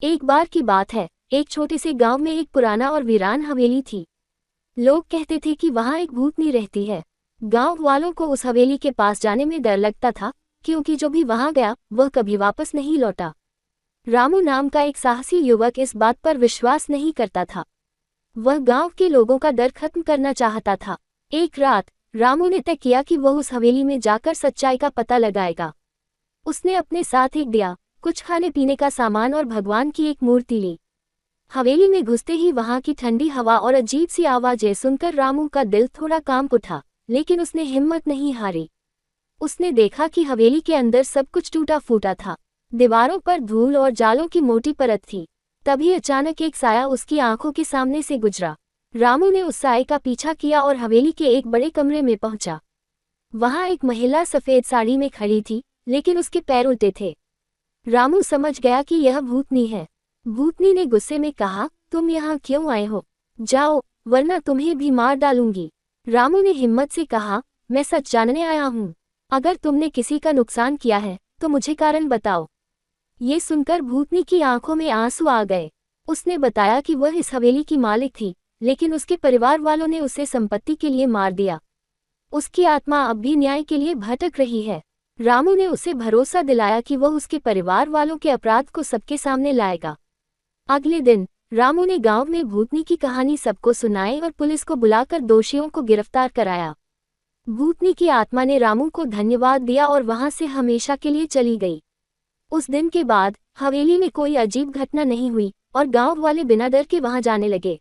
एक बार की बात है, एक छोटे से गांव में एक पुराना और वीरान हवेली थी। लोग कहते थे कि वहां एक भूतनी रहती है। गांव वालों को उस हवेली के पास जाने में डर लगता था, क्योंकि जो भी वहां गया वह कभी वापस नहीं लौटा। रामू नाम का एक साहसी युवक इस बात पर विश्वास नहीं करता था। वह गांव के लोगों का डर खत्म करना चाहता था। एक रात रामू ने तय किया कि वह उस हवेली में जाकर सच्चाई का पता लगाएगा। उसने अपने साथ एक दिया, कुछ खाने पीने का सामान और भगवान की एक मूर्ति ली। हवेली में घुसते ही वहां की ठंडी हवा और अजीब सी आवाजें सुनकर रामू का दिल थोड़ा कांप उठा, लेकिन उसने हिम्मत नहीं हारी। उसने देखा कि हवेली के अंदर सब कुछ टूटा फूटा था। दीवारों पर धूल और जालों की मोटी परत थी। तभी अचानक एक साया उसकी आंखों के सामने से गुजरा। रामू ने उस साये का पीछा किया और हवेली के एक बड़े कमरे में पहुंचा। वहां एक महिला सफेद साड़ी में खड़ी थी, लेकिन उसके पैर उल्टे थे। रामू समझ गया कि यह भूतनी है। भूतनी ने गुस्से में कहा, तुम यहाँ क्यों आए हो? जाओ, वरना तुम्हें भी मार डालूंगी। रामू ने हिम्मत से कहा, मैं सच जानने आया हूँ। अगर तुमने किसी का नुकसान किया है तो मुझे कारण बताओ। ये सुनकर भूतनी की आंखों में आंसू आ गए। उसने बताया कि वह इस हवेली की मालिक थी, लेकिन उसके परिवार वालों ने उसे संपत्ति के लिए मार दिया। उसकी आत्मा अब भी न्याय के लिए भटक रही है। रामू ने उसे भरोसा दिलाया कि वह उसके परिवार वालों के अपराध को सबके सामने लाएगा। अगले दिन रामू ने गांव में भूतनी की कहानी सबको सुनाई और पुलिस को बुलाकर दोषियों को गिरफ्तार कराया। भूतनी की आत्मा ने रामू को धन्यवाद दिया और वहां से हमेशा के लिए चली गई। उस दिन के बाद हवेली में कोई अजीब घटना नहीं हुई और गांव वाले बिना डर के वहां जाने लगे।